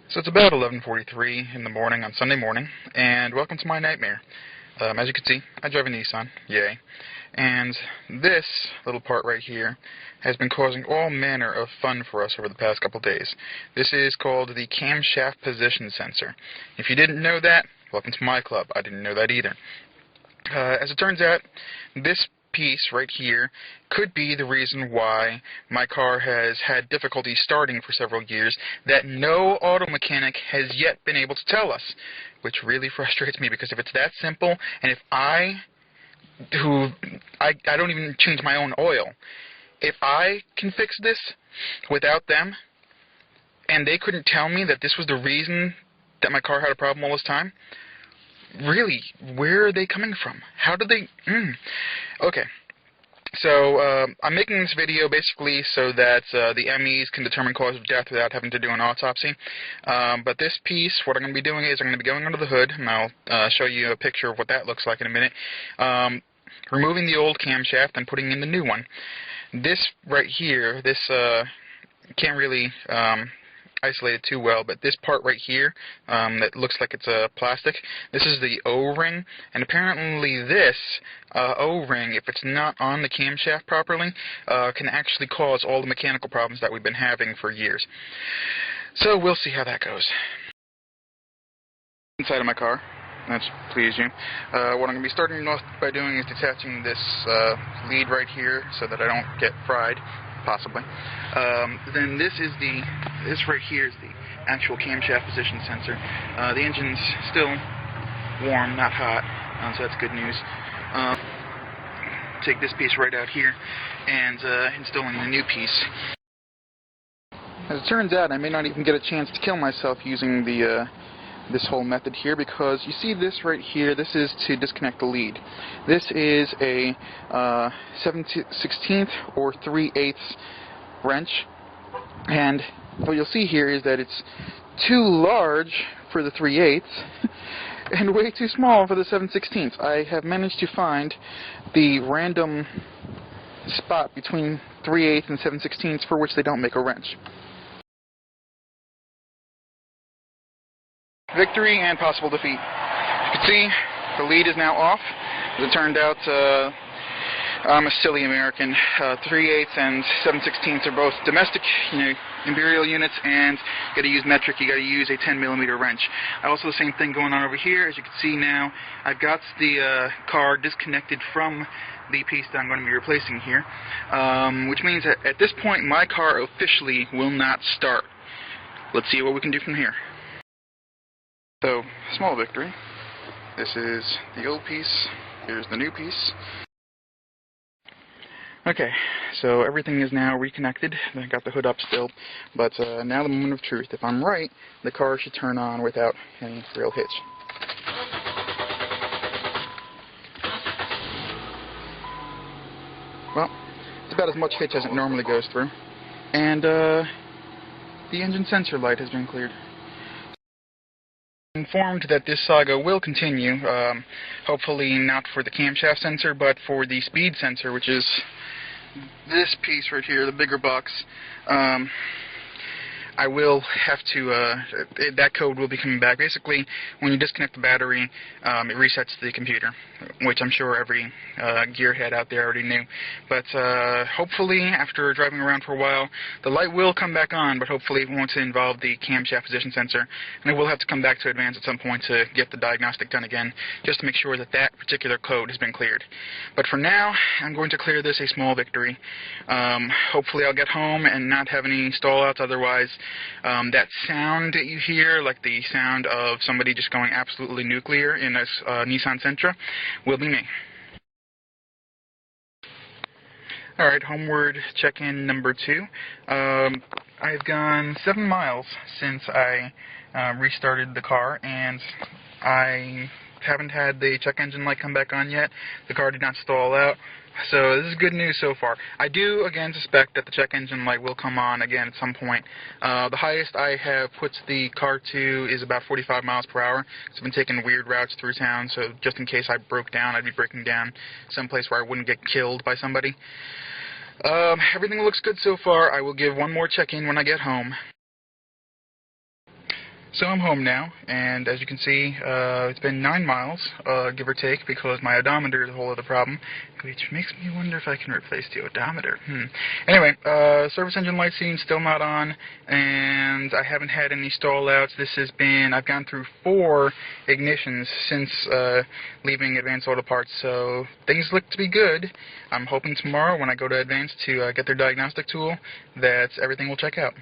So it's about 11:43 in the morning on Sunday morning, and welcome to my nightmare. As you can see, I drive a Nissan, yay. And this little part right here has been causing all manner of fun for us over the past couple days. This is called the camshaft position sensor. If you didn't know that, welcome to my club. I didn't know that either. As it turns out, this piece right here could be the reason why my car has had difficulty starting for several years that no auto mechanic has yet been able to tell us, which really frustrates me, because if it's that simple, and if I don't even change my own oil, if I can fix this without them, and they couldn't tell me that this was the reason that my car had a problem all this time, really, where are they coming from? How did they... Okay, so I'm making this video basically so that the MEs can determine cause of death without having to do an autopsy. But this piece, what I'm going to be doing is I'm going to be going under the hood, and I'll show you a picture of what that looks like in a minute. Removing the old camshaft and putting in the new one. This right here, this can't really isolate it too well, but this part right here that looks like it's plastic, this is the O-ring, and apparently this O-ring, if it's not on the camshaft properly, can actually cause all the mechanical problems that we've been having for years. So we'll see how that goes. Inside of my car, that should please you. What I'm going to be starting off by doing is detaching this lead right here so that I don't get fried, possibly. Then this right here is the actual camshaft position sensor. The engine's still warm, not hot, so that's good news. Take this piece right out here and installing the new piece. As it turns out, I may not even get a chance to kill myself using this whole method here, because you see this right here, this is to disconnect the lead. This is a 7/16 or 3/8 wrench, and what you'll see here is that it's too large for the 3/8 and way too small for the 7/16. I have managed to find the random spot between 3/8 and 7/16 for which they don't make a wrench. Victory and possible defeat. You can see the lead is now off. As it turned out, I'm a silly American. 3/8 and 7/16 are both domestic, imperial units, and you got to use metric. You got to use a 10mm wrench. Also, the same thing going on over here. As you can see now, I've got the car disconnected from the piece that I'm going to be replacing here, which means that at this point my car officially will not start. Let's see what we can do from here. So, small victory. This is the old piece. Here's the new piece. Okay, so everything is now reconnected. I got the hood up still, but now the moment of truth. If I'm right, the car should turn on without any real hitch. Well, it's about as much hitch as it normally goes through. And the engine sensor light has been cleared. Informed that this saga will continue, hopefully not for the camshaft sensor, but for the speed sensor, which is this piece right here, the bigger box. I will have to, that code will be coming back. Basically, when you disconnect the battery, it resets the computer, which I'm sure every gearhead out there already knew. But hopefully, after driving around for a while, the light will come back on, but hopefully it won't involve the camshaft position sensor. And I will have to come back to Advance at some point to get the diagnostic done again, just to make sure that that particular code has been cleared. But for now, I'm going to clear this a small victory. Hopefully I'll get home and not have any stall-outs, otherwise that sound that you hear, like the sound of somebody just going absolutely nuclear in a Nissan Sentra, will be me. Alright, homeward check-in number 2. I've gone 7 miles since I restarted the car, and I haven't had the check engine light come back on yet. The car did not stall out. So this is good news so far. I do, again, suspect that the check engine light will come on again at some point. The highest I have put the car to is about 45 miles per hour. I've been taking weird routes through town, so just in case I broke down, I'd be breaking down someplace where I wouldn't get killed by somebody. Everything looks good so far. I will give one more check-in when I get home. So I'm home now, and as you can see, it's been 9 miles, give or take, because my odometer is a whole other problem, which makes me wonder if I can replace the odometer. Anyway, service engine light scene still not on, and I haven't had any stall outs. I've gone through 4 ignitions since leaving Advanced Auto Parts, so things look to be good. I'm hoping tomorrow when I go to Advanced to get their diagnostic tool that everything will check out.